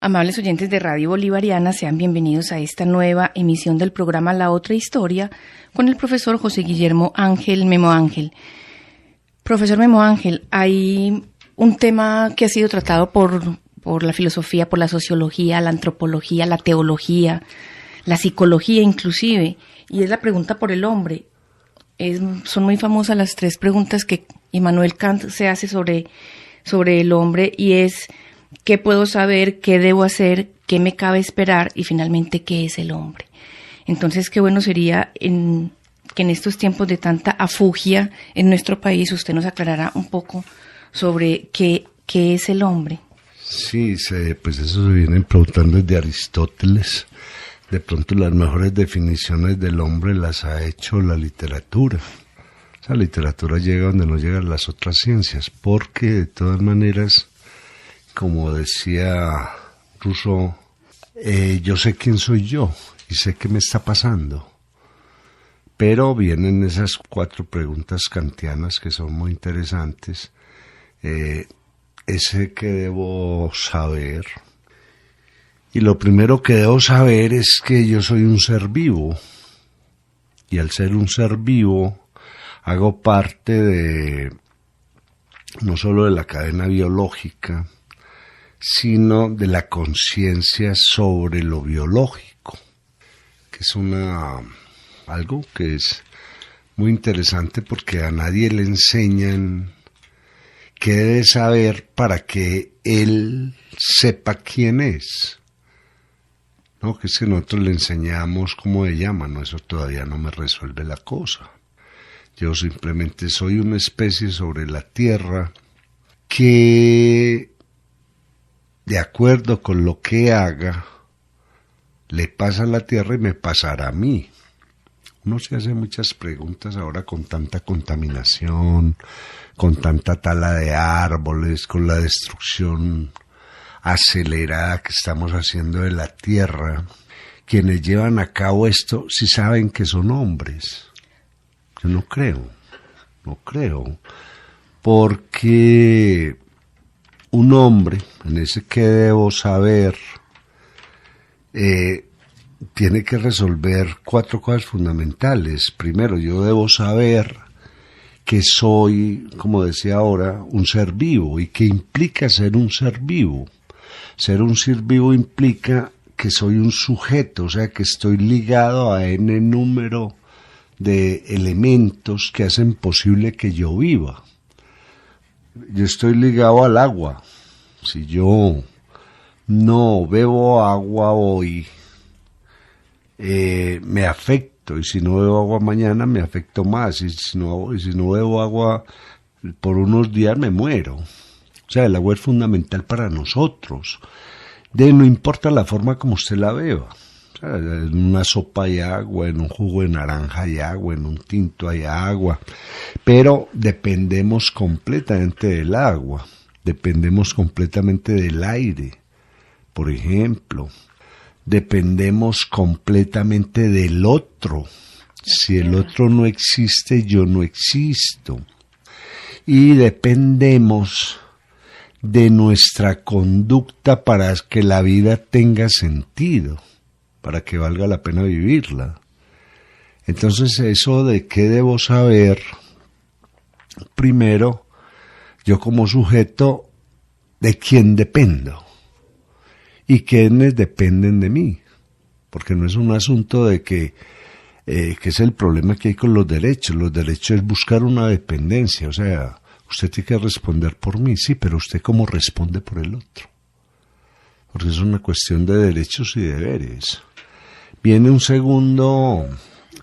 Amables oyentes de Radio Bolivariana, sean bienvenidos a esta nueva emisión del programa La Otra Historia con el profesor José Guillermo Ángel Memo Ángel. Profesor Memo Ángel, hay un tema que ha sido tratado por la filosofía, por la sociología, la antropología, la teología, la psicología inclusive, y es la pregunta por el hombre. Son muy famosas las tres preguntas que Immanuel Kant se hace sobre el hombre, y es: ¿qué puedo saber? ¿Qué debo hacer? ¿Qué me cabe esperar? Y finalmente, ¿qué es el hombre? Entonces, qué bueno sería que en estos tiempos de tanta afugia en nuestro país usted nos aclarara un poco sobre qué es el hombre. Sí, pues eso se viene preguntando desde Aristóteles. De pronto las mejores definiciones del hombre las ha hecho la literatura. Esa literatura llega donde no llegan las otras ciencias, porque de todas maneras, como decía Rousseau, yo sé quién soy yo y sé qué me está pasando. Pero vienen esas 4 preguntas kantianas que son muy interesantes. Ese que debo saber. Y lo primero que debo saber es que yo soy un ser vivo. Y al ser un ser vivo, hago parte de no solo de la cadena biológica, sino de la conciencia sobre lo biológico, que es algo que es muy interesante porque a nadie le enseñan qué debe saber para que él sepa quién es. No, que es que nosotros le enseñamos cómo se llama, no, eso todavía no me resuelve la cosa. Yo simplemente soy una especie sobre la Tierra que, de acuerdo con lo que haga, le pasa a la Tierra y me pasará a mí. Uno se hace muchas preguntas ahora con tanta contaminación, con tanta tala de árboles, con la destrucción acelerada que estamos haciendo de la Tierra. Quienes llevan a cabo esto sí saben que son hombres. Yo no creo, porque un hombre, en ese que debo saber, tiene que resolver 4 cosas fundamentales. Primero, yo debo saber que soy, como decía ahora, un ser vivo. ¿Y qué implica ser un ser vivo? Ser un ser vivo implica que soy un sujeto, o sea, que estoy ligado a n número de elementos que hacen posible que yo viva. Yo estoy ligado al agua. Si yo no bebo agua hoy, me afecto, y si no bebo agua mañana me afecto más, y si no bebo agua por unos días me muero. O sea, el agua es fundamental para nosotros. No importa la forma como usted la beba. O sea, en una sopa hay agua, en un jugo de naranja hay agua, en un tinto hay agua, pero dependemos completamente del agua, dependemos completamente del aire, por ejemplo. Dependemos completamente del otro. Si el otro no existe, yo no existo. Y dependemos de nuestra conducta para que la vida tenga sentido, para que valga la pena vivirla. Entonces, eso de qué debo saber, primero, yo como sujeto, ¿de quién dependo? ¿Y quiénes dependen de mí? Porque no es un asunto de que es el problema que hay con los derechos. Los derechos es buscar una dependencia, o sea, usted tiene que responder por mí, sí, pero usted cómo responde por el otro. Porque es una cuestión de derechos y deberes. Viene un segundo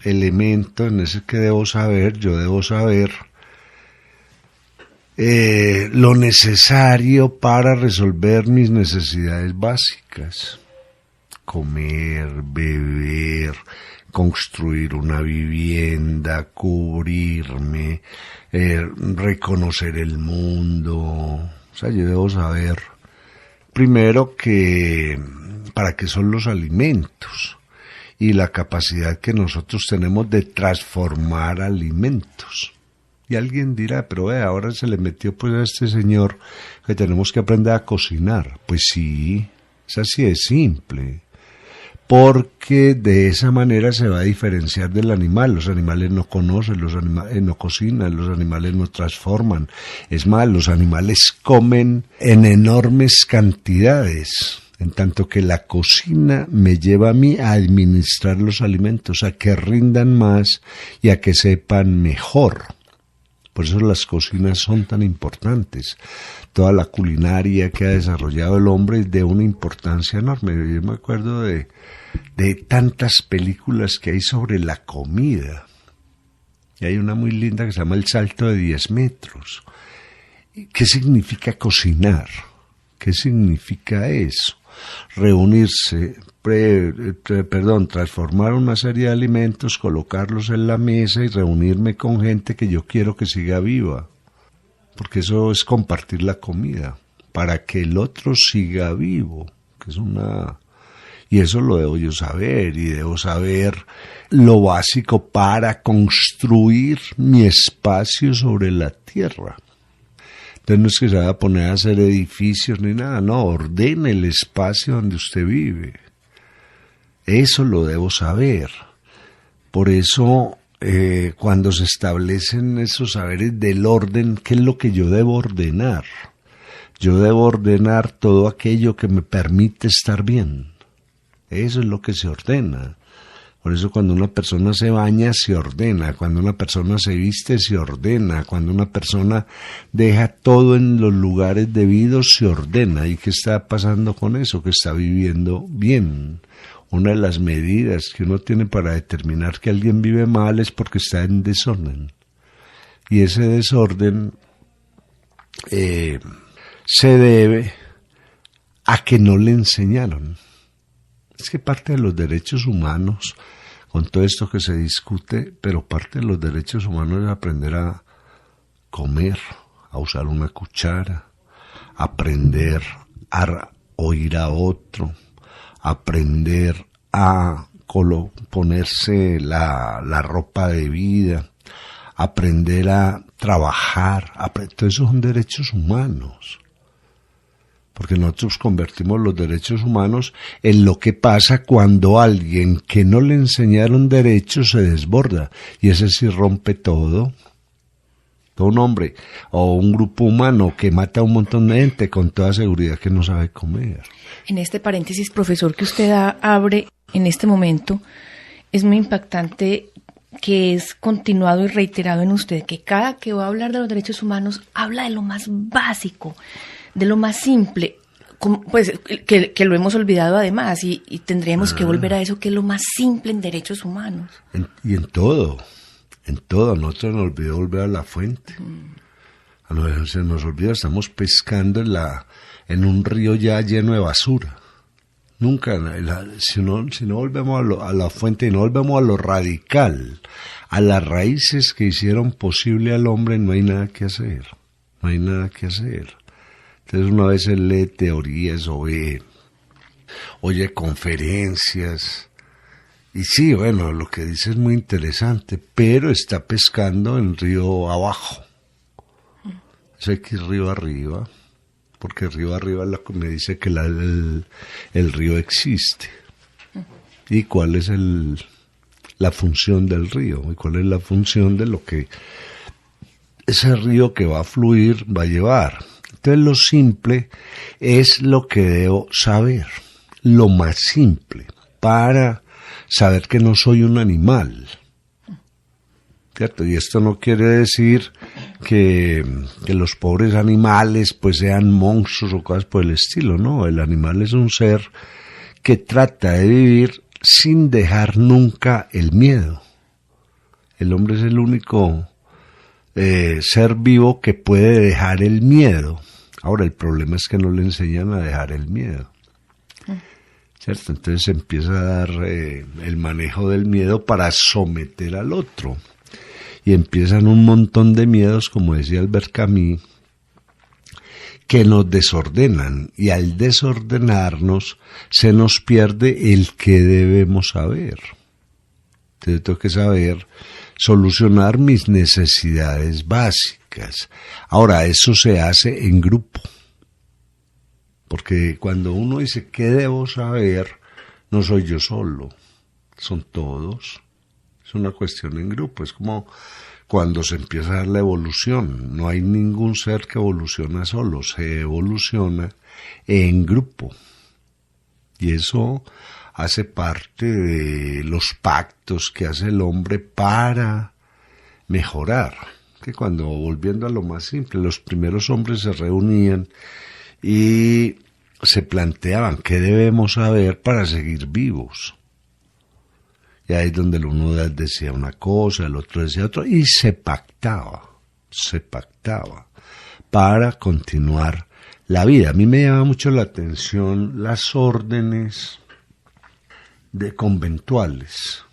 elemento en ese que debo saber. Yo debo saber lo necesario para resolver mis necesidades básicas. Comer, beber, construir una vivienda, cubrirme, reconocer el mundo. O sea, yo debo saber primero para qué son los alimentos y la capacidad que nosotros tenemos de transformar alimentos. Y alguien dirá, pero ahora se le metió pues a este señor que tenemos que aprender a cocinar. Pues sí, Es así de simple. Porque de esa manera se va a diferenciar del animal. Los animales no conocen, los animales no cocinan, los animales no transforman. Es más, los animales comen en enormes cantidades, en tanto que la cocina me lleva a mí a administrar los alimentos, a que rindan más y a que sepan mejor. Por eso las cocinas son tan importantes. Toda la culinaria que ha desarrollado el hombre es de una importancia enorme. Yo me acuerdo de tantas películas que hay sobre la comida. Y hay una muy linda que se llama El salto de 10 metros. ¿Qué significa cocinar? ¿Qué significa eso? Reunirse, transformar una serie de alimentos, colocarlos en la mesa y reunirme con gente que yo quiero que siga viva. Porque eso es compartir la comida, para que el otro siga vivo, que es una... Y eso lo debo yo saber, y debo saber lo básico para construir mi espacio sobre la tierra. Entonces no es que se vaya a poner a hacer edificios ni nada, no, ordene el espacio donde usted vive. Eso lo debo saber. Por eso, cuando se establecen esos saberes del orden, ¿qué es lo que yo debo ordenar? Yo debo ordenar todo aquello que me permite estar bien. Eso es lo que se ordena. Por eso cuando una persona se baña, se ordena. Cuando una persona se viste, se ordena. Cuando una persona deja todo en los lugares debidos, se ordena. ¿Y qué está pasando con eso? Que está viviendo bien. Una de las medidas que uno tiene para determinar que alguien vive mal es porque está en desorden. Y ese desorden se debe a que no le enseñaron. Es que parte de los derechos humanos, con todo esto que se discute, pero parte de los derechos humanos es aprender a comer, a usar una cuchara, aprender a oír a otro, aprender a ponerse la ropa de vida, aprender a trabajar, todo eso son derechos humanos. Porque nosotros convertimos los derechos humanos en lo que pasa cuando alguien que no le enseñaron derechos se desborda, y ese sí rompe todo. Un hombre o un grupo humano que mata a un montón de gente, con toda seguridad que no sabe comer. En este paréntesis, profesor, que usted abre en este momento, es muy impactante que es continuado y reiterado en usted, que cada que va a hablar de los derechos humanos, habla de lo más básico, de lo más simple, pues que lo hemos olvidado además, y tendríamos que volver a eso, que es lo más simple en derechos humanos. Y en todo, nosotros nos olvidó volver a la fuente. Se nos olvida, estamos pescando en un río ya lleno de basura. Nunca, si no volvemos a la fuente y no volvemos a lo radical, a las raíces que hicieron posible al hombre, no hay nada que hacer. Entonces una vez él lee teorías o oye conferencias, y sí, bueno, lo que dice es muy interesante, pero está pescando en río abajo. Eso hay que ir río arriba, porque río arriba es lo que me dice que el río existe. ¿Y cuál es la función del río? ¿Y cuál es la función de lo que ese río que va a fluir va a llevar? Entonces lo simple es lo que debo saber, lo más simple, para saber que no soy un animal, ¿cierto? Y esto no quiere decir que los pobres animales pues sean monstruos o cosas por el estilo, no, el animal es un ser que trata de vivir sin dejar nunca el miedo. El hombre es el único ser vivo que puede dejar el miedo. Ahora, el problema es que no le enseñan a dejar el miedo, ¿cierto? Entonces se empieza a dar el manejo del miedo para someter al otro. Y empiezan un montón de miedos, como decía Albert Camus, que nos desordenan. Y al desordenarnos, se nos pierde el que debemos saber. Entonces tengo que saber solucionar mis necesidades básicas. Ahora, eso se hace en grupo. porque cuando uno dice ¿qué debo saber? No soy yo solo, son todos. Es una cuestión en grupo, es como cuando se empieza a dar la evolución. No hay ningún ser que evoluciona solo, se evoluciona en grupo. Y eso hace parte de los pactos que hace el hombre para mejorar. Que cuando, volviendo a lo más simple, los primeros hombres se reunían y se planteaban qué debemos saber para seguir vivos. Y ahí es donde el uno decía una cosa, el otro decía otra, y se pactaba para continuar la vida. A mí me llama mucho la atención las órdenes de conventuales.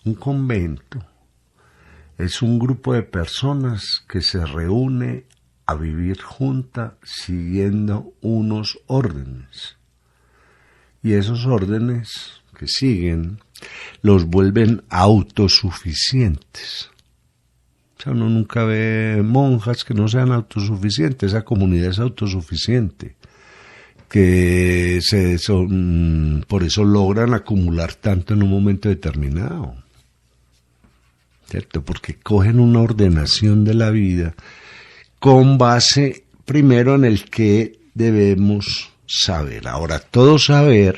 Un convento es un grupo de personas que se reúne a vivir juntas siguiendo unos órdenes. Y esos órdenes que siguen los vuelven autosuficientes. O sea, uno nunca ve monjas que no sean autosuficientes, esa comunidad es autosuficiente, que por eso logran acumular tanto en un momento determinado, ¿cierto? Porque cogen una ordenación de la vida con base primero en el que debemos saber. Ahora, todo saber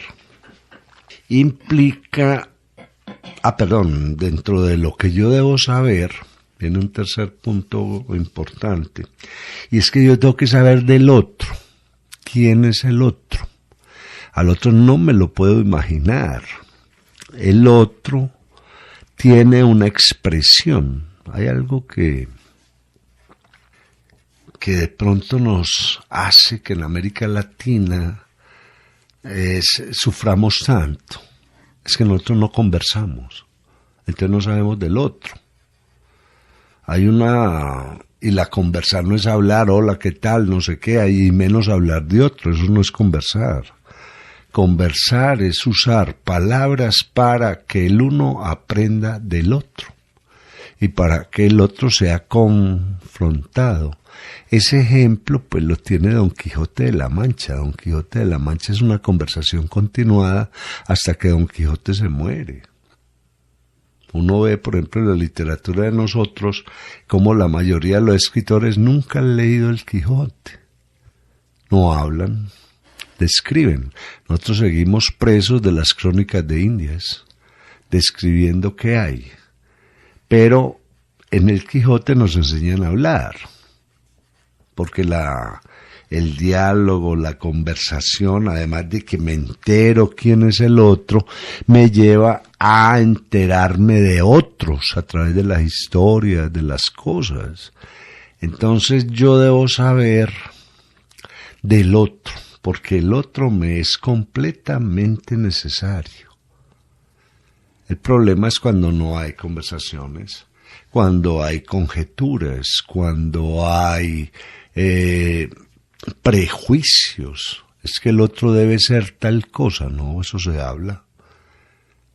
implica, dentro de lo que yo debo saber, viene un tercer punto importante, y es que yo tengo que saber del otro. ¿Quién es el otro? Al otro no me lo puedo imaginar. El otro tiene una expresión. Hay algo que de pronto nos hace que en América Latina suframos tanto. Es que nosotros no conversamos, entonces no sabemos del otro. Y la conversar no es hablar, hola, ¿qué tal? No sé qué, y menos hablar de otro, eso no es conversar. Conversar es usar palabras para que el uno aprenda del otro y para que el otro sea confrontado. Ese ejemplo pues lo tiene Don Quijote de la Mancha. Don Quijote de la Mancha es una conversación continuada hasta que Don Quijote se muere. Uno ve, por ejemplo, en la literatura de nosotros, como la mayoría de los escritores nunca han leído el Quijote. No hablan, describen. Nosotros seguimos presos de las crónicas de Indias, describiendo qué hay. Pero en el Quijote nos enseñan a hablar, porque el diálogo, la conversación, además de que me entero quién es el otro, me lleva a enterarme de otros a través de las historias, de las cosas. Entonces yo debo saber del otro, porque el otro me es completamente necesario. El problema es cuando no hay conversaciones, cuando hay conjeturas, cuando hay prejuicios. Es que el otro debe ser tal cosa, no, eso se habla.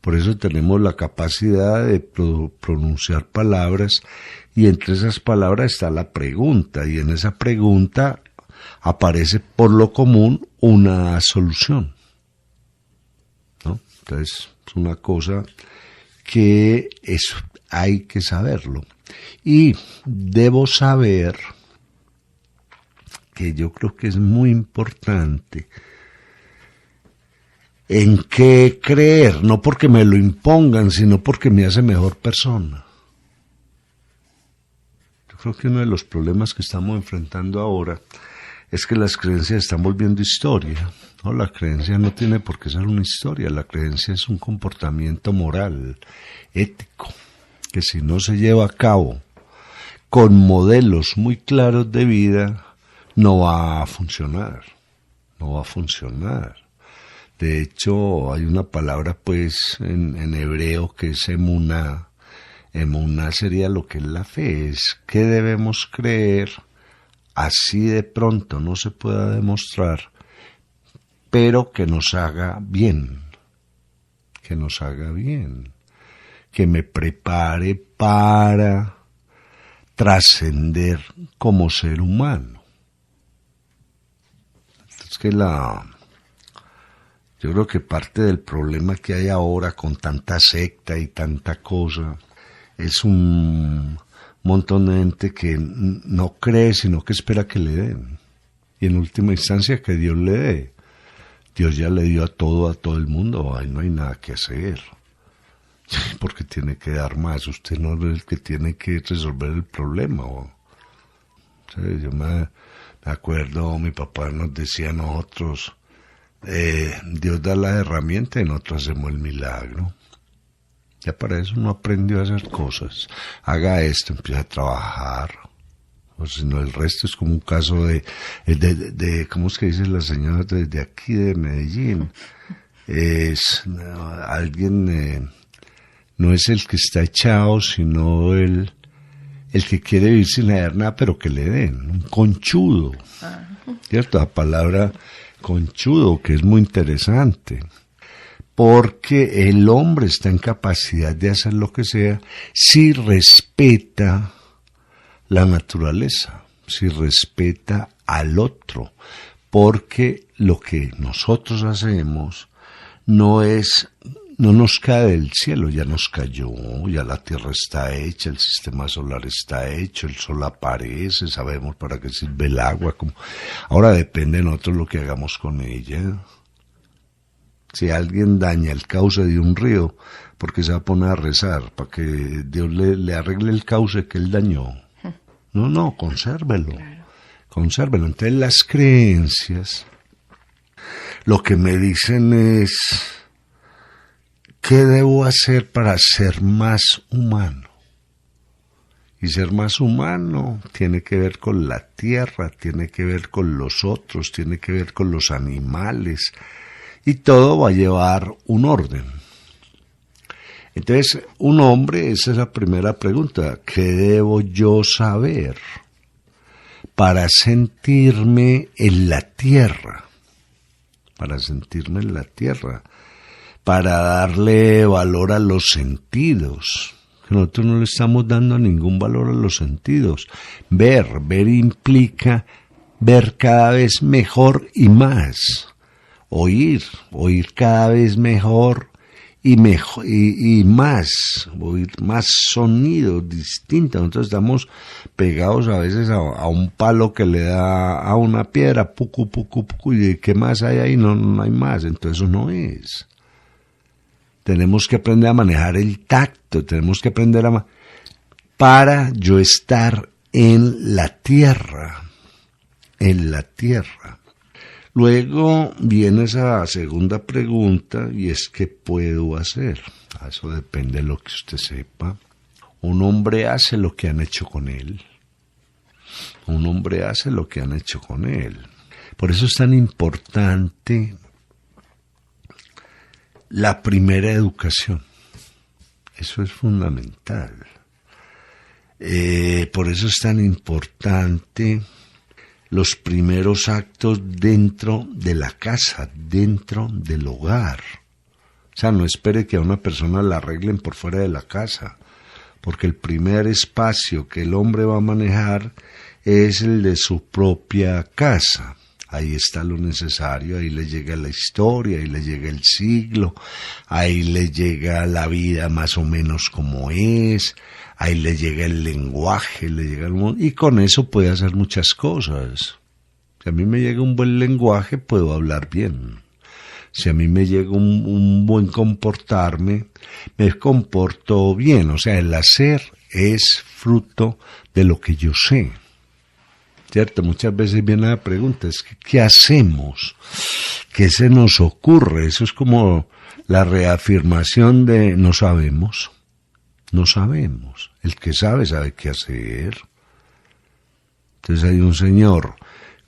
Por eso tenemos la capacidad de pronunciar palabras, y entre esas palabras está la pregunta, y en esa pregunta aparece por lo común una solución, ¿no? Entonces es una cosa que hay que saberlo. Y debo saber, que yo creo que es muy importante, en qué creer, no porque me lo impongan, sino porque me hace mejor persona. Yo creo que uno de los problemas que estamos enfrentando ahora es que las creencias están volviendo historia. No, la creencia no tiene por qué ser una historia, la creencia es un comportamiento moral, ético, que si no se lleva a cabo con modelos muy claros de vida, no va a funcionar, no va a funcionar. De hecho, hay una palabra pues en hebreo que es emuná. Emuná sería lo que es la fe, es que debemos creer, así de pronto no se pueda demostrar, pero que nos haga bien, que nos haga bien, que me prepare para trascender como ser humano. Es que yo creo que parte del problema que hay ahora con tanta secta y tanta cosa es un montón de gente que no cree, sino que espera que le den. Y en última instancia que Dios le dé. Dios ya le dio a todo el mundo, ahí no hay nada que hacer. Porque tiene que dar más, usted no es el que tiene que resolver el problema. Sí, yo me acuerdo, mi papá nos decía a nosotros, Dios da la herramienta y nosotros hacemos el milagro. Ya para eso uno aprendió a hacer cosas. Haga esto, empieza a trabajar. O si no, el resto es como un caso de ¿cómo es que dice la señora de aquí de Medellín? Alguien, no es el que está echado, sino el que quiere vivir sin leer nada, pero que le den, un conchudo. ¿Cierto? La palabra conchudo, que es muy interesante. Porque el hombre está en capacidad de hacer lo que sea si respeta la naturaleza, si respeta al otro, porque lo que nosotros hacemos no nos cae del cielo, ya nos cayó, ya la Tierra está hecha, el sistema solar está hecho, el sol aparece, sabemos para qué sirve el agua. Ahora depende de nosotros lo que hagamos con ella. Si alguien daña el cauce de un río, porque se va a poner a rezar para que Dios le arregle el cauce que él dañó. No, consérvelo. Claro. Consérvelo. Entonces las creencias lo que me dicen es ¿qué debo hacer para ser más humano? Y ser más humano tiene que ver con la tierra, tiene que ver con los otros, tiene que ver con los animales, y todo va a llevar un orden. Entonces, un hombre, esa es la primera pregunta, ¿qué debo yo saber para sentirme en la tierra? Para sentirme en la tierra, para darle valor a los sentidos. Que nosotros no le estamos dando ningún valor a los sentidos. Ver implica ver cada vez mejor y más. Oír cada vez mejor y más, oír más sonidos distintos. Nosotros estamos pegados a veces a un palo que le da a una piedra, pucu, y ¿qué más hay ahí? No hay más, entonces eso no es. Tenemos que aprender a manejar el tacto, tenemos que aprender para yo estar en la tierra. Luego viene esa segunda pregunta y es ¿qué puedo hacer? Eso depende de lo que usted sepa. Un hombre hace lo que han hecho con él. Por eso es tan importante la primera educación. Eso es fundamental. Por eso es tan importante los primeros actos dentro de la casa, dentro del hogar. O sea, no espere que a una persona la arreglen por fuera de la casa, porque el primer espacio que el hombre va a manejar es el de su propia casa. Ahí está lo necesario, ahí le llega la historia, ahí le llega el siglo, ahí le llega la vida más o menos como es, ahí le llega el lenguaje, le llega el mundo, y con eso puede hacer muchas cosas. Si a mí me llega un buen lenguaje, puedo hablar bien. Si a mí me llega un buen comportarme, me comporto bien. O sea, el hacer es fruto de lo que yo sé. ¿Cierto? Muchas veces viene la pregunta, es que ¿qué hacemos? ¿Qué se nos ocurre? Eso es como la reafirmación de no sabemos. No sabemos. El que sabe qué hacer. Entonces hay un señor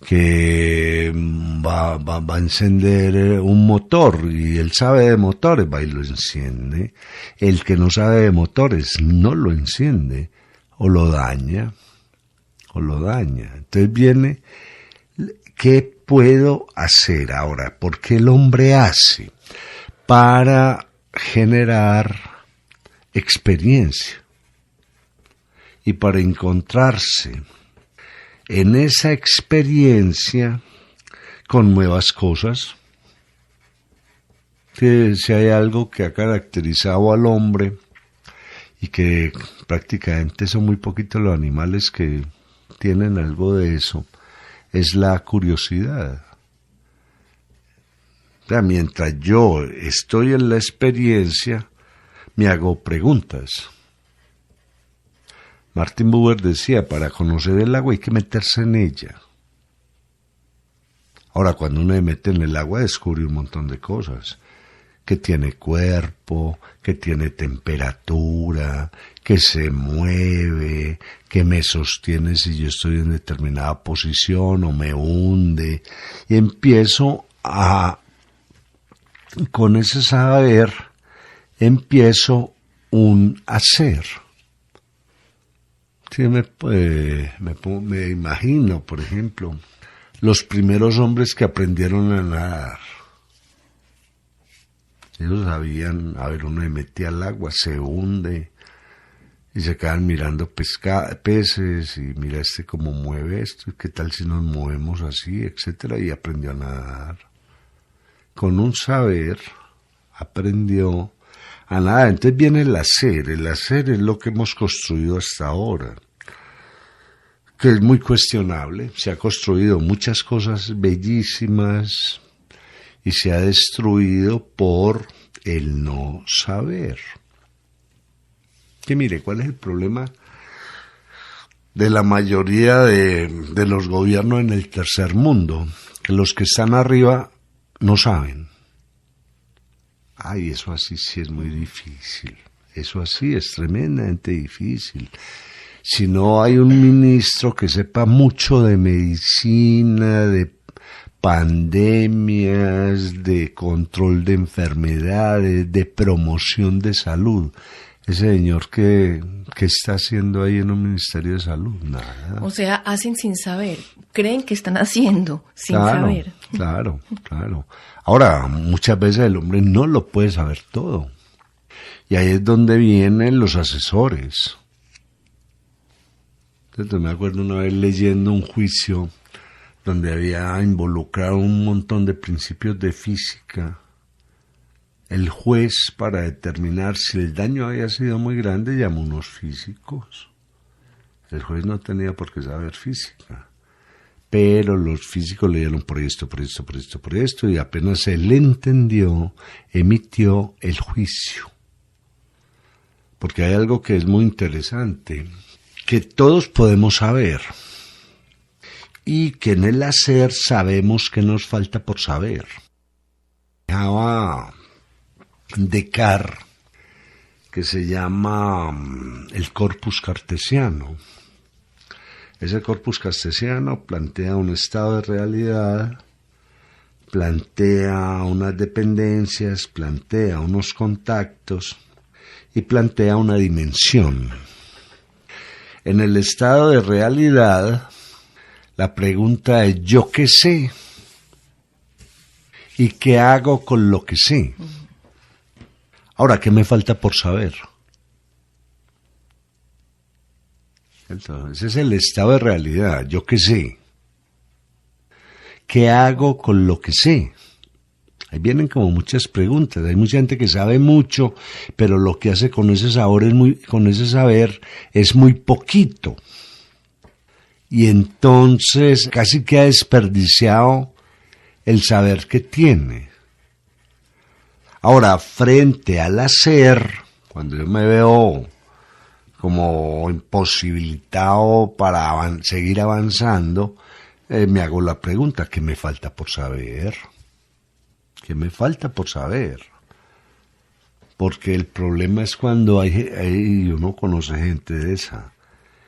que va a encender un motor y él sabe de motores, va y lo enciende. El que no sabe de motores no lo enciende o lo daña. Entonces viene, ¿qué puedo hacer ahora? ¿Por qué el hombre hace? Para generar experiencia y para encontrarse en esa experiencia con nuevas cosas. Que si hay algo que ha caracterizado al hombre y que prácticamente son muy poquitos los animales que tienen algo de eso, es la curiosidad. O sea, mientras yo estoy en la experiencia, me hago preguntas. Martin Buber decía, para conocer el agua hay que meterse en ella. Ahora, cuando uno se mete en el agua, descubre un montón de cosas. Que tiene cuerpo, que tiene temperatura, que se mueve, que me sostiene si yo estoy en determinada posición o me hunde. Y empiezo con ese saber, empiezo un hacer. Sí, me imagino, por ejemplo, los primeros hombres que aprendieron a nadar. Ellos sabían, uno se metía al agua, se hunde, y se quedan mirando peces, y mira cómo mueve esto, y qué tal si nos movemos así, etcétera, y aprendió a nadar. Con un saber, aprendió a nadar. Entonces viene el hacer es lo que hemos construido hasta ahora, que es muy cuestionable. Se ha construido muchas cosas bellísimas, y se ha destruido por el no saber. Que mire, ¿cuál es el problema de la mayoría de los gobiernos en el tercer mundo? Que los que están arriba no saben. Ay, eso así sí es muy difícil. Eso así es tremendamente difícil. Si no hay un ministro que sepa mucho de medicina, de pandemias, de control de enfermedades, de promoción de salud. Ese señor que está haciendo ahí en un ministerio de salud, nada. O sea, hacen sin saber, creen que están haciendo sin saber. Claro. Ahora, muchas veces el hombre no lo puede saber todo. Y ahí es donde vienen los asesores. Entonces me acuerdo una vez leyendo un juicio donde había involucrado un montón de principios de física. El juez, para determinar si el daño había sido muy grande, llamó a unos físicos. El juez no tenía por qué saber física, pero los físicos le dieron por esto, y apenas él entendió, emitió el juicio. Porque hay algo que es muy interesante, que todos podemos saber, y que en el hacer sabemos que nos falta por saber. Descartes, que se llama el corpus cartesiano. Ese corpus cartesiano plantea un estado de realidad, plantea unas dependencias, plantea unos contactos y plantea una dimensión. En el estado de realidad, la pregunta es, ¿yo qué sé? ¿Y qué hago con lo que sé? Ahora, ¿qué me falta por saber? Entonces, ese es el estado de realidad. ¿Yo qué sé? ¿Qué hago con lo que sé? Ahí vienen como muchas preguntas. Hay mucha gente que sabe mucho, pero lo que hace con ese saber es muy poquito. Y entonces casi que ha desperdiciado el saber que tiene. Ahora, frente al hacer, cuando yo me veo como imposibilitado para seguir avanzando, me hago la pregunta, ¿qué me falta por saber? ¿Qué me falta por saber? Porque el problema es cuando uno conoce gente de esa,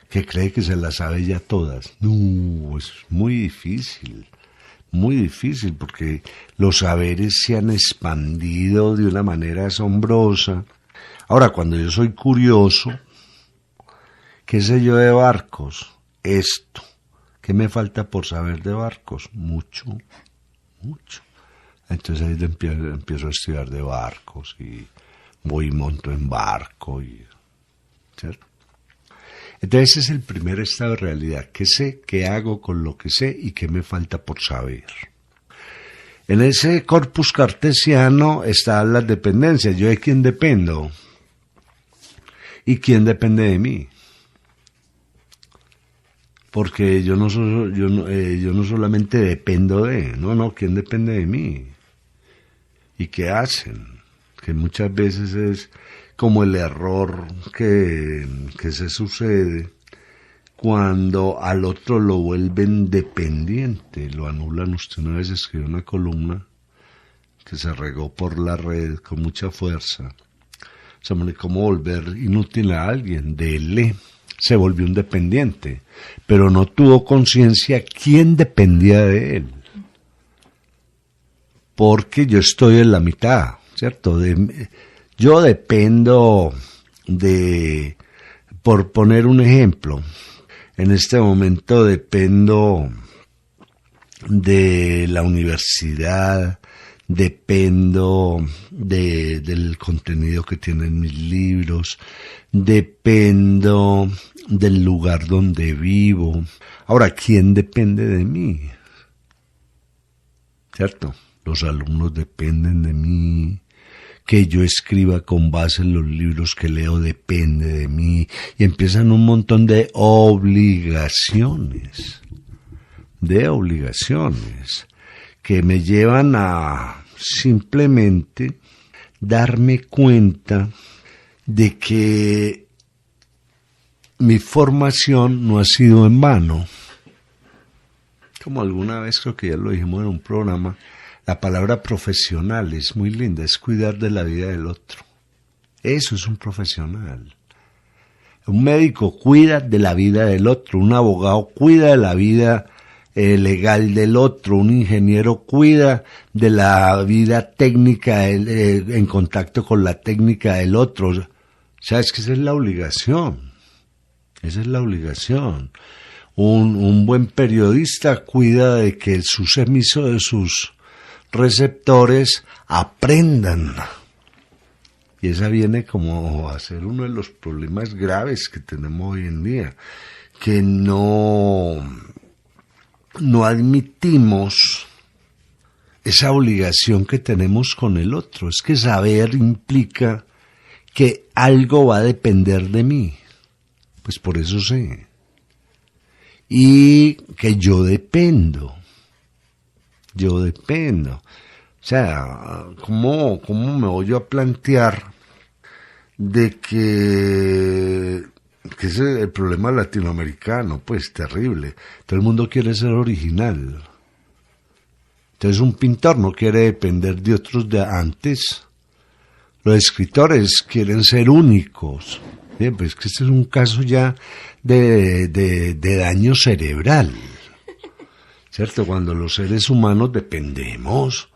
que cree que se las sabe ya todas. No, es muy difícil, porque los saberes se han expandido de una manera asombrosa. Ahora, cuando yo soy curioso, ¿qué sé yo de barcos? Esto. ¿Qué me falta por saber de barcos? Mucho. Entonces ahí empiezo a estudiar de barcos y voy y monto en barco, ¿cierto? Entonces ese es el primer estado de realidad. ¿Qué sé? ¿Qué hago con lo que sé? ¿Y qué me falta por saber? En ese corpus cartesiano están las dependencias. ¿Yo de quién dependo? ¿Y quién depende de mí? Porque yo no solamente dependo de, ¿quién depende de mí? ¿Y qué hacen? Que muchas veces es como el error que se sucede cuando al otro lo vuelven dependiente, lo anulan. Usted una vez escribió una columna que se regó por la red con mucha fuerza. O sea, ¿cómo volver inútil a alguien? Dele. Se volvió un dependiente, pero no tuvo conciencia quién dependía de él. Porque yo estoy en la mitad, ¿cierto? Yo dependo de, por poner un ejemplo, en este momento dependo de la universidad, dependo del contenido que tienen mis libros, dependo del lugar donde vivo. Ahora, ¿quién depende de mí? ¿Cierto? Los alumnos dependen de mí, que yo escriba con base en los libros que leo depende de mí, y empiezan un montón de obligaciones, que me llevan a simplemente darme cuenta de que mi formación no ha sido en vano. Como alguna vez creo que ya lo dijimos en un programa, la palabra profesional es muy linda, es cuidar de la vida del otro. Eso es un profesional. Un médico cuida de la vida del otro, un abogado cuida de la vida legal del otro, un ingeniero cuida de la vida técnica en contacto con la técnica del otro. O sea, es que esa es la obligación. Esa es la obligación. Un buen periodista cuida de que sus receptores aprendan. Y esa viene como a ser uno de los problemas graves que tenemos hoy en día, que no admitimos esa obligación que tenemos con el otro. Es que saber implica que algo va a depender de mí. Pues por eso sé. Y que yo dependo. O sea, ¿cómo me voy yo a plantear de que ese es el problema latinoamericano? Pues terrible. Todo el mundo quiere ser original. Entonces un pintor no quiere depender de otros de antes. Los escritores quieren ser únicos. Bien, pues que este es un caso ya de daño cerebral. ¿Cierto? Cuando los seres humanos dependemos,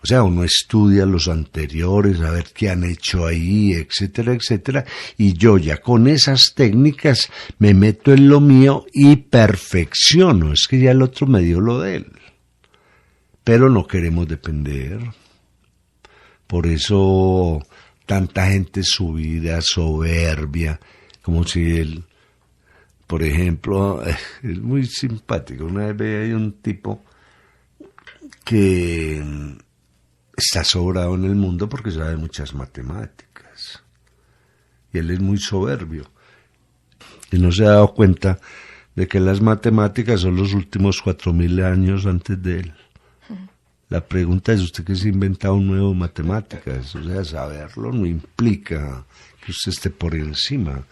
o sea, uno estudia los anteriores, a ver qué han hecho ahí, etcétera, etcétera, y yo ya con esas técnicas me meto en lo mío y perfecciono, es que ya el otro me dio lo de él. Pero no queremos depender. Por eso tanta gente subida, soberbia, como si él... Por ejemplo, es muy simpático. Una vez veía ahí un tipo que está sobrado en el mundo porque sabe muchas matemáticas. Y él es muy soberbio. Y no se ha dado cuenta de que las matemáticas son los últimos 4.000 años antes de él. La pregunta es, ¿usted qué se ha inventado un nuevo matemáticas? O sea, saberlo no implica que usted esté por encima.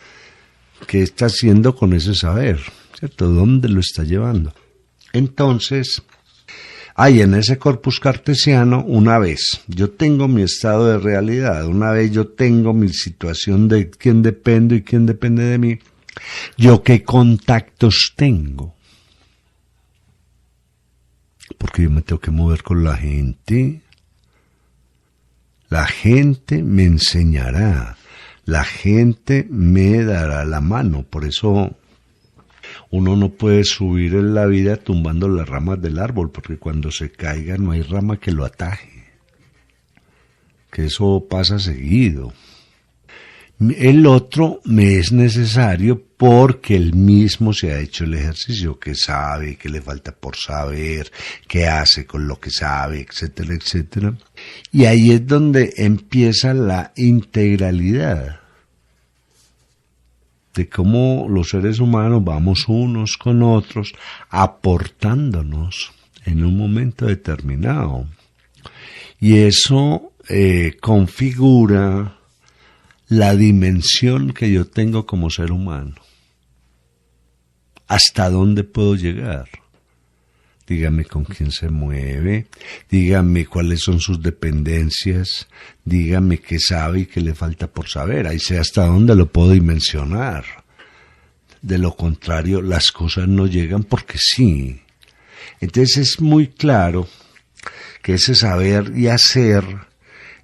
¿Qué está haciendo con ese saber? ¿Cierto? ¿Dónde lo está llevando? Entonces, en ese corpus cartesiano, una vez yo tengo mi estado de realidad, una vez yo tengo mi situación de quién dependo y quién depende de mí, ¿yo qué contactos tengo? Porque yo me tengo que mover con la gente. La gente me enseñará. La gente me dará la mano. Por eso uno no puede subir en la vida tumbando las ramas del árbol, porque cuando se caiga no hay rama que lo ataje. Que eso pasa seguido. El otro me es necesario porque él mismo se ha hecho el ejercicio, que sabe, que le falta por saber, que hace con lo que sabe, etcétera, etcétera. Y ahí es donde empieza la integralidad de cómo los seres humanos vamos unos con otros aportándonos en un momento determinado. Y eso configura la dimensión que yo tengo como ser humano. ¿Hasta dónde puedo llegar? Dígame con quién se mueve, dígame cuáles son sus dependencias, dígame qué sabe y qué le falta por saber. Ahí sé hasta dónde lo puedo dimensionar. De lo contrario, las cosas no llegan porque sí. Entonces es muy claro que ese saber y hacer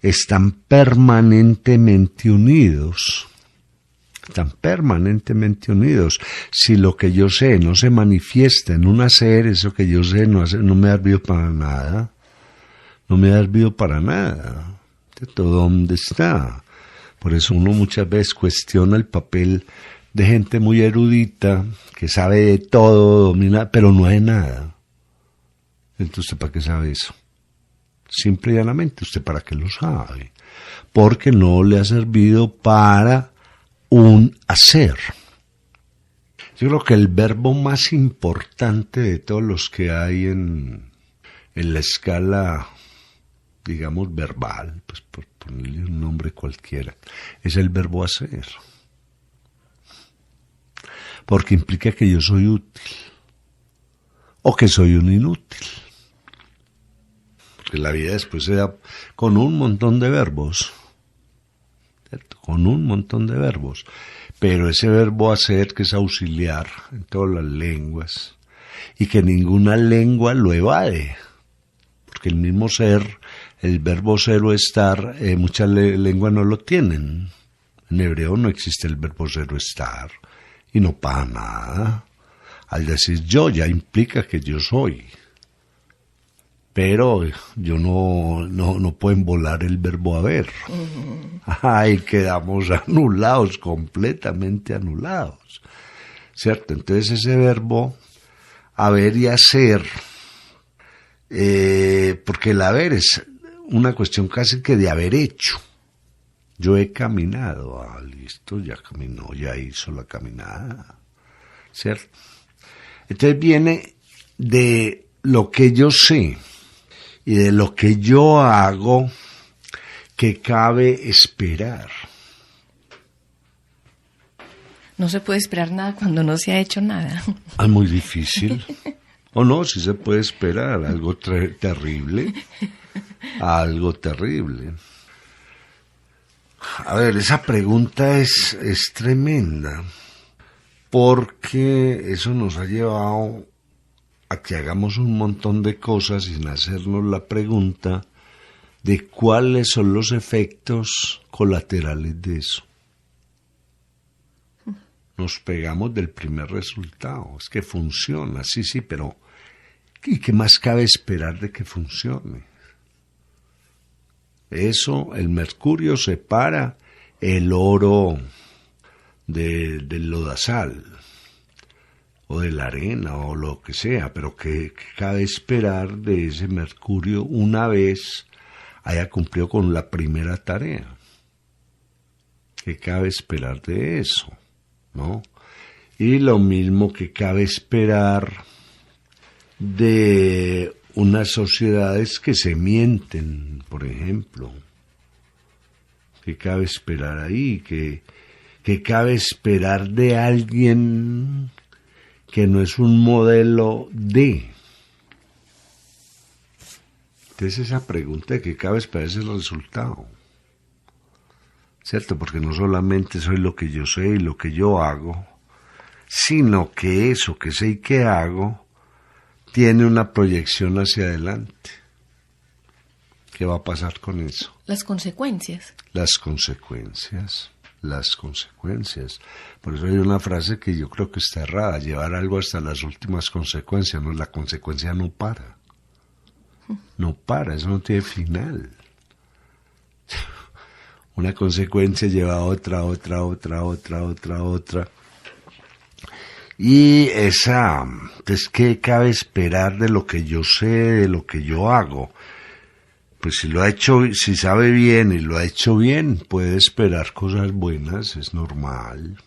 están permanentemente unidos. Están permanentemente unidos. Si lo que yo sé no se manifiesta en un hacer, eso que yo sé no me ha servido para nada. No me ha servido para nada. ¿Dónde está? Por eso uno muchas veces cuestiona el papel de gente muy erudita, que sabe de todo, domina, pero no de nada. Entonces, ¿para qué sabe eso? Simple y llanamente, ¿usted para qué lo sabe? Porque no le ha servido para un hacer. Yo creo que el verbo más importante de todos los que hay en la escala, digamos, verbal, pues por ponerle un nombre cualquiera, es el verbo hacer. Porque implica que yo soy útil o que soy un inútil. Porque la vida después se da con un montón de verbos, ¿cierto? Con un montón de verbos. Pero ese verbo hacer, que es auxiliar en todas las lenguas, y que ninguna lengua lo evade, porque el mismo ser, el verbo ser o estar, muchas lenguas no lo tienen. En hebreo no existe el verbo ser o estar, y no para nada. Al decir yo ya implica que yo soy. Pero yo no puedo volar el verbo haber. Ay, quedamos anulados, completamente anulados. ¿Cierto? Entonces ese verbo haber y hacer, porque el haber es una cuestión casi que de haber hecho. Yo he caminado, listo, ya caminó, ya hizo la caminada. ¿Cierto? Entonces viene de lo que yo sé y de lo que yo hago que cabe esperar. No se puede esperar nada cuando no se ha hecho nada. Es muy difícil. O no, sí se puede esperar algo terrible. Algo terrible. A ver, esa pregunta es tremenda, porque eso nos ha llevado a que hagamos un montón de cosas sin hacernos la pregunta de cuáles son los efectos colaterales de eso. Nos pegamos del primer resultado, es que funciona, sí, pero ¿y qué más cabe esperar de que funcione? Eso, el mercurio separa el oro del lodazal, o de la arena, o lo que sea, pero que cabe esperar de ese mercurio una vez haya cumplido con la primera tarea. ¿Qué cabe esperar de eso? ¿No? Y lo mismo que cabe esperar de unas sociedades que se mienten, por ejemplo. ¿Qué cabe esperar ahí? ¿Qué cabe esperar de alguien que no es un modelo de? Entonces esa pregunta de qué cabe esperar es el resultado, ¿cierto? Porque no solamente soy lo que yo sé y lo que yo hago, sino que eso que sé y que hago tiene una proyección hacia adelante. ¿Qué va a pasar con eso? Las consecuencias. Las consecuencias. Por eso hay una frase que yo creo que está errada: llevar algo hasta las últimas consecuencias. No, la consecuencia no para. No para, eso no tiene final. Una consecuencia lleva a otra. Y entonces, ¿qué cabe esperar de lo que yo sé, de lo que yo hago? Pues si sabe bien y lo ha hecho bien, puede esperar cosas buenas, es normal.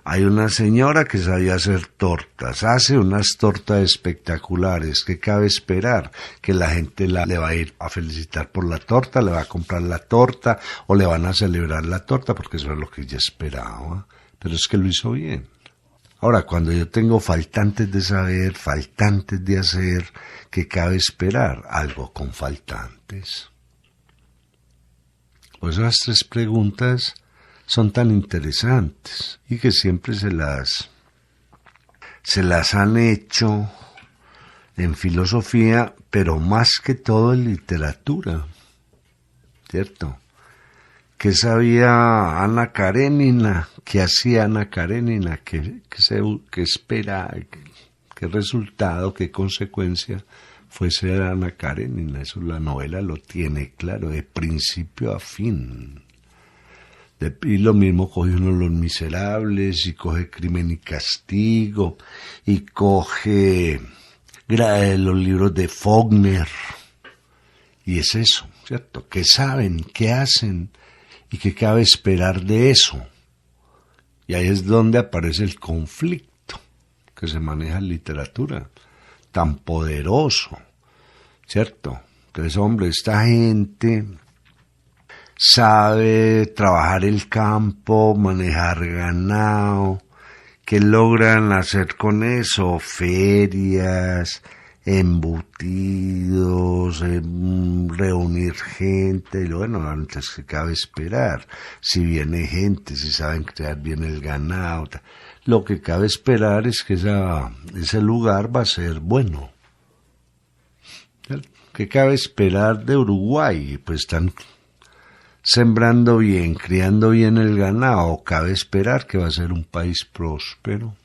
Hay una señora que sabía hacer tortas, hace unas tortas espectaculares. ¿Qué cabe esperar? Que la gente le va a ir a felicitar por la torta, le va a comprar la torta o le van a celebrar la torta, porque eso es lo que ella esperaba. Pero es que lo hizo bien. Ahora, cuando yo tengo faltantes de saber, faltantes de hacer, ¿qué cabe esperar? Algo con faltantes. Pues esas tres preguntas son tan interesantes y que siempre se las han hecho en filosofía, pero más que todo en literatura, ¿cierto? ¿Qué sabía Ana Karenina? ¿Qué hacía Ana Karenina? ¿Qué espera? ¿Qué resultado? ¿Qué consecuencia fue ser Ana Karenina? Eso la novela lo tiene claro, de principio a fin. Y lo mismo coge uno Los Miserables, y coge Crimen y Castigo, y coge los libros de Faulkner. Y es eso, ¿cierto? ¿Qué saben? ¿Qué hacen? ¿Y qué cabe esperar de eso? Y ahí es donde aparece el conflicto que se maneja en literatura, tan poderoso, ¿cierto? Entonces, hombre, esta gente sabe trabajar el campo, manejar ganado. ¿Qué logran hacer con eso? Ferias, embutidos, reunir gente. Bueno, antes que cabe esperar, si viene gente, si saben crear bien el ganado. Lo que cabe esperar es que ese lugar va a ser bueno. ¿Qué cabe esperar de Uruguay? Pues están sembrando bien, criando bien el ganado. Cabe esperar que va a ser un país próspero.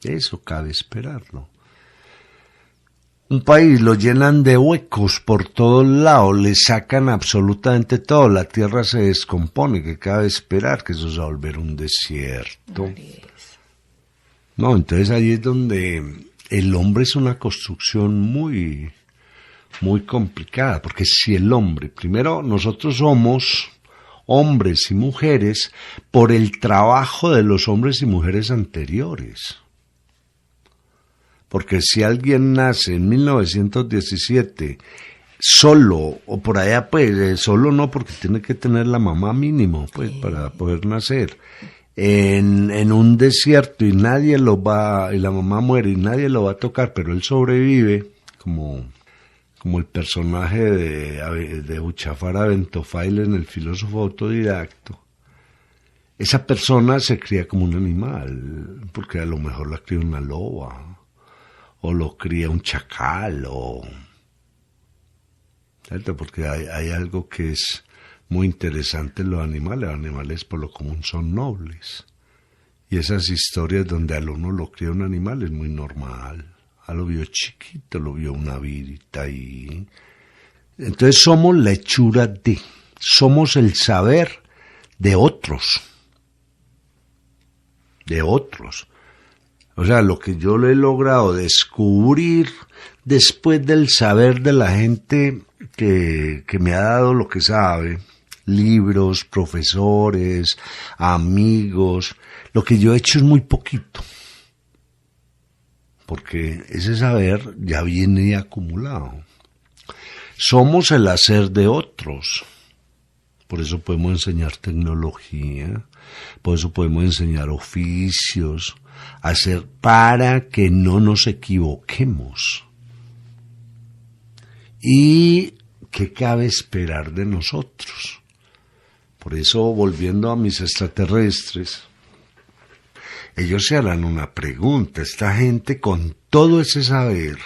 Eso cabe esperarlo. Un país lo llenan de huecos por todos lados, le sacan absolutamente todo, la tierra se descompone. ¿Qué cabe esperar? Que eso se va a volver un desierto. No, entonces ahí es donde el hombre es una construcción muy complicada, porque si el hombre, primero nosotros somos hombres y mujeres por el trabajo de los hombres y mujeres anteriores. Porque si alguien nace en 1917 solo, o por allá pues, solo no, porque tiene que tener la mamá mínimo pues para poder nacer, en un desierto y nadie y la mamá muere y nadie lo va a tocar, pero él sobrevive, como el personaje de Uchafar Aventofaile en El filósofo autodidacto. Esa persona se cría como un animal, porque a lo mejor la cría una loba, o lo cría un chacal, ¿cierto? Porque hay algo que es muy interesante en los animales por lo común son nobles, y esas historias donde al uno lo cría un animal es muy normal. Lo vio chiquito, lo vio una vidita ahí. Entonces somos la hechura somos el saber de otros. O sea, lo que yo lo he logrado descubrir después del saber de la gente que me ha dado lo que sabe, libros, profesores, amigos, lo que yo he hecho es muy poquito, porque ese saber ya viene acumulado. Somos el hacer de otros. Por eso podemos enseñar tecnología, por eso podemos enseñar oficios, hacer para que no nos equivoquemos. ¿Y qué cabe esperar de nosotros? Por eso, volviendo a mis extraterrestres, ellos se harán una pregunta. Esta gente con todo ese saber,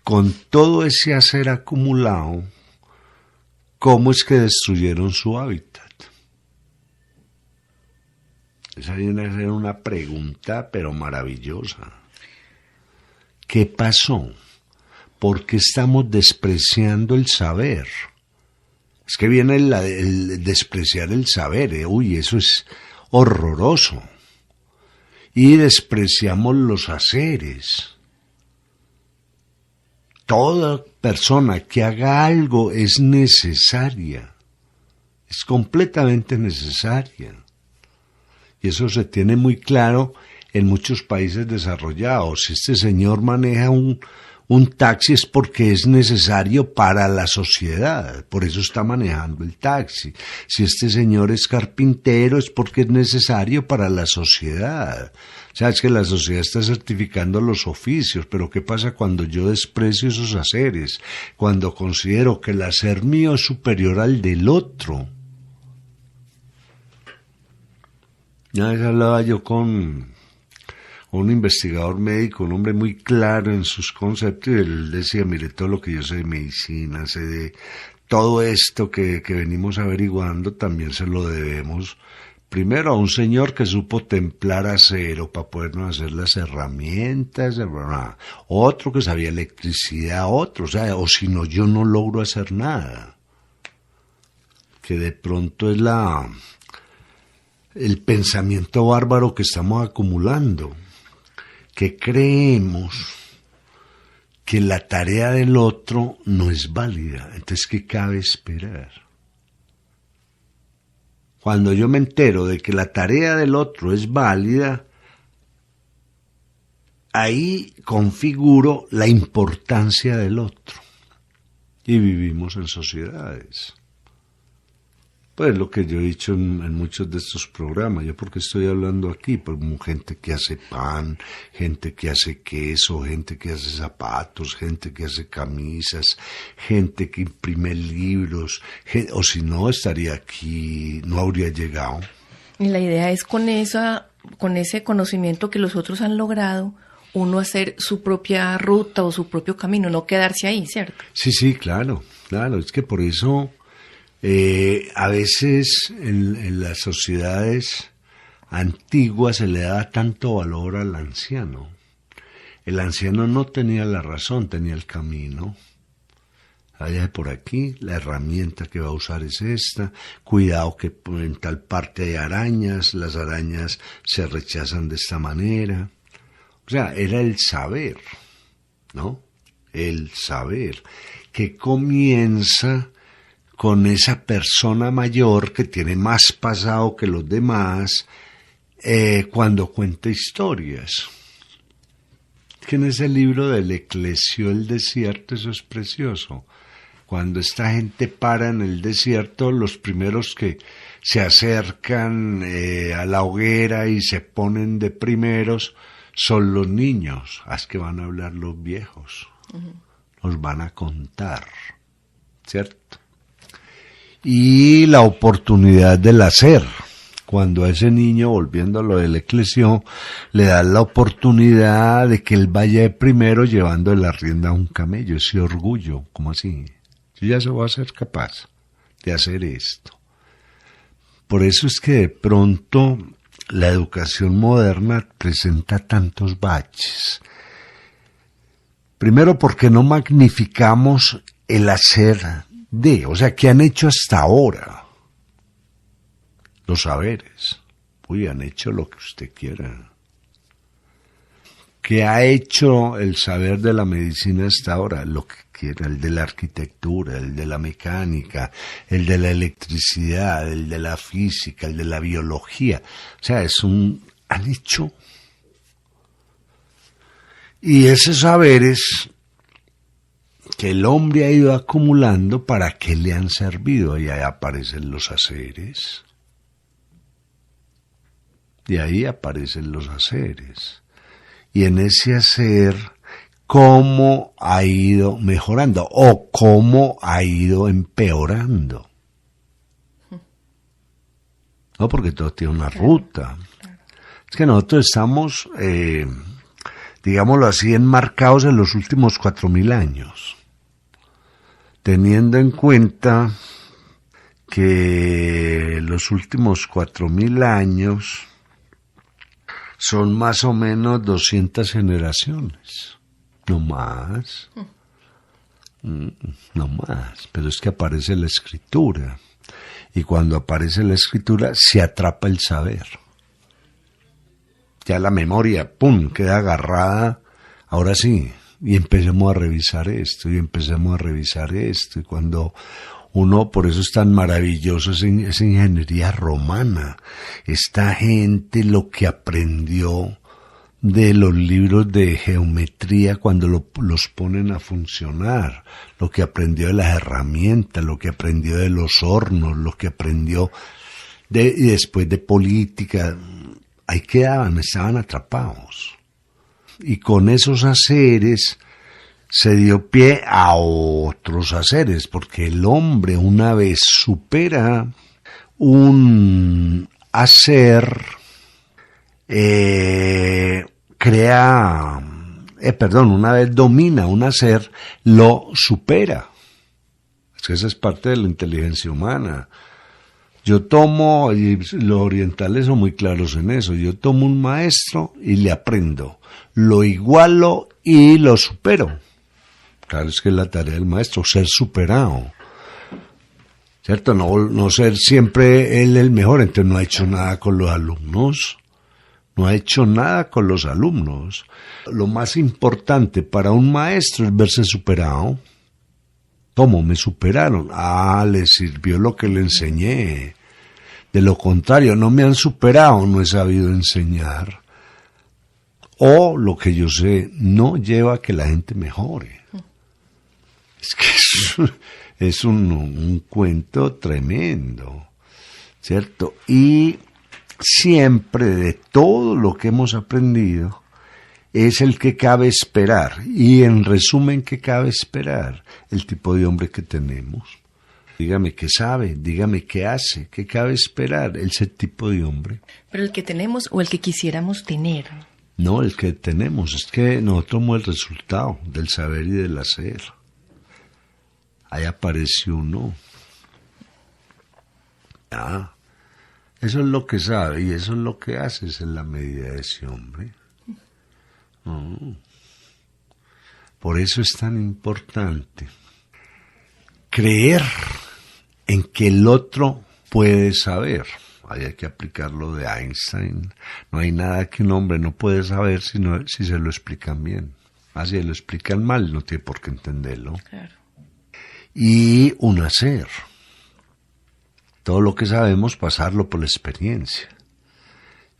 con todo ese hacer acumulado, ¿cómo es que destruyeron su hábitat? Esa viene a ser una pregunta, pero maravillosa. ¿Qué pasó? ¿Por qué estamos despreciando el saber? Es que viene el despreciar el saber, uy, eso es horroroso. Y despreciamos los haceres. Toda persona que haga algo es necesaria, es completamente necesaria. Y eso se tiene muy claro en muchos países desarrollados. Si este señor maneja un taxi es porque es necesario para la sociedad, por eso está manejando el taxi. Si este señor es carpintero es porque es necesario para la sociedad. O sea, es que la sociedad está certificando los oficios, pero ¿qué pasa cuando yo desprecio esos haceres? Cuando considero que el hacer mío es superior al del otro. Una vez hablaba yo con un investigador médico, un hombre muy claro en sus conceptos, y él decía, mire, todo lo que yo sé de medicina, sé de todo esto que venimos averiguando, también se lo debemos primero a un señor que supo templar acero para podernos hacer las herramientas, otro que sabía electricidad, otro, o si no, yo no logro hacer nada. Que de pronto es el pensamiento bárbaro que estamos acumulando, que creemos que la tarea del otro no es válida, entonces ¿qué cabe esperar? Cuando yo me entero de que la tarea del otro es válida, ahí configuro la importancia del otro. Y vivimos en sociedades. Pues lo que yo he dicho en muchos de estos programas. ¿Yo por qué estoy hablando aquí? Pues gente que hace pan, gente que hace queso, gente que hace zapatos, gente que hace camisas, gente que imprime libros, o si no estaría aquí, no habría llegado. Y la idea es con ese conocimiento que los otros han logrado, uno hacer su propia ruta o su propio camino, no quedarse ahí, ¿cierto? Sí, claro, es que por eso a veces en las sociedades antiguas se le da tanto valor al anciano. El anciano no tenía la razón, tenía el camino. Vaya por aquí, la herramienta que va a usar es esta, cuidado que en tal parte hay arañas, las arañas se rechazan de esta manera. O sea, era el saber, ¿no? El saber, que comienza con esa persona mayor que tiene más pasado que los demás cuando cuenta historias. Que en ese libro del Eclesio el desierto, eso es precioso. Cuando esta gente para en el desierto, los primeros que se acercan a la hoguera y se ponen de primeros son los niños. Es que van a hablar los viejos. Nos van a contar, ¿cierto? Y la oportunidad del hacer. Cuando a ese niño, volviendo a lo del Eclesio, le da la oportunidad de que él vaya de primero llevando la rienda a un camello, ese orgullo, ¿cómo así? Yo ya se va a ser capaz de hacer esto. Por eso es que de pronto la educación moderna presenta tantos baches. Primero porque no magnificamos el hacer o sea, ¿qué han hecho hasta ahora? Los saberes. Uy, han hecho lo que usted quiera. ¿Qué ha hecho el saber de la medicina hasta ahora? Lo que quiera, el de la arquitectura, el de la mecánica, el de la electricidad, el de la física, el de la biología. O sea, han hecho. Y esos saberes que el hombre ha ido acumulando, ¿para qué le han servido? Y ahí aparecen los haceres. De ahí aparecen los haceres. Y en ese hacer, ¿cómo ha ido mejorando? O ¿cómo ha ido empeorando? No, porque todo tiene una ruta. Es que nosotros estamos, digámoslo así, enmarcados en los últimos 4.000 años. Teniendo en cuenta que los últimos 4.000 años son más o menos 200 generaciones, no más. No más, pero es que aparece la escritura. Y cuando aparece la escritura, se atrapa el saber. Ya la memoria, ¡pum!, queda agarrada. Ahora sí, y empecemos a revisar esto, y empecemos a revisar esto. Y cuando uno, por eso es tan maravilloso esa ingeniería romana. Esta gente lo que aprendió de los libros de geometría cuando los ponen a funcionar, lo que aprendió de las herramientas, lo que aprendió de los hornos, lo que aprendió y después de política, ahí quedaban, estaban atrapados. Y con esos haceres se dio pie a otros haceres, porque el hombre una vez supera un hacer, una vez domina un hacer, lo supera. Es que esa es parte de la inteligencia humana. Yo tomo, y los orientales son muy claros en eso, yo tomo un maestro y le aprendo, lo igualo y lo supero. Claro, es que es la tarea del maestro, ser superado. ¿Cierto? No ser siempre él el mejor, entonces no ha hecho nada con los alumnos. No ha hecho nada con los alumnos. Lo más importante para un maestro es verse superado. ¿Cómo me superaron? Le sirvió lo que le enseñé. De lo contrario, no me han superado, no he sabido enseñar. O lo que yo sé no lleva a que la gente mejore. Es que es un cuento tremendo, ¿cierto? Y siempre de todo lo que hemos aprendido es el que cabe esperar. Y en resumen, ¿qué cabe esperar? El tipo de hombre que tenemos. Dígame qué sabe, dígame qué hace, qué cabe esperar, ese tipo de hombre. ¿Pero el que tenemos o el que quisiéramos tener? No, el que tenemos, es que nosotros somos el resultado del saber y del hacer. Ahí aparece uno. Eso es lo que sabe y eso es lo que hace, esa es la medida de ese hombre. Por eso es tan importante creer en que el otro puede saber. Hay que aplicar lo de Einstein. No hay nada que un hombre no puede saber si se lo explican bien. Si lo explican mal, no tiene por qué entenderlo. Claro. Y un hacer. Todo lo que sabemos, pasarlo por la experiencia.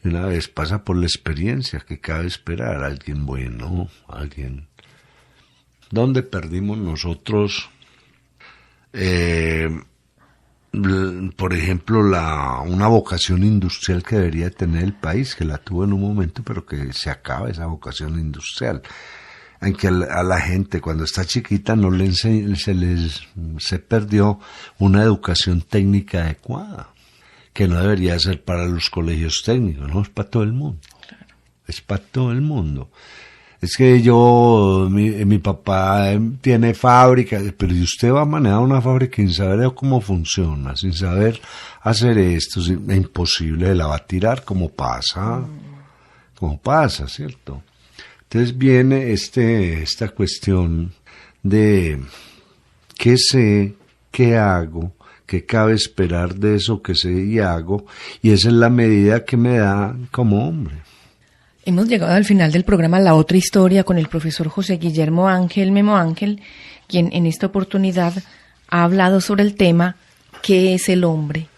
Y una vez pasa por la experiencia, ¿qué cabe esperar? Alguien bueno, alguien. ¿Dónde perdimos nosotros, por ejemplo, una vocación industrial que debería tener el país, que la tuvo en un momento, pero que se acaba esa vocación industrial? En que a la gente cuando está chiquita no le se perdió una educación técnica adecuada, que no debería ser para los colegios técnicos, no, es para todo el mundo. Claro. Es para todo el mundo. Es que mi papá tiene fábrica, pero si usted va a manejar una fábrica sin saber cómo funciona, sin saber hacer esto, es imposible, la va a tirar como pasa, ¿cierto? Entonces viene esta cuestión de qué sé, qué hago, qué cabe esperar de eso que sé y hago, y esa es la medida que me da como hombre. Hemos llegado al final del programa La Otra Historia con el profesor José Guillermo Ángel Memo Ángel, quien en esta oportunidad ha hablado sobre el tema ¿qué es el hombre?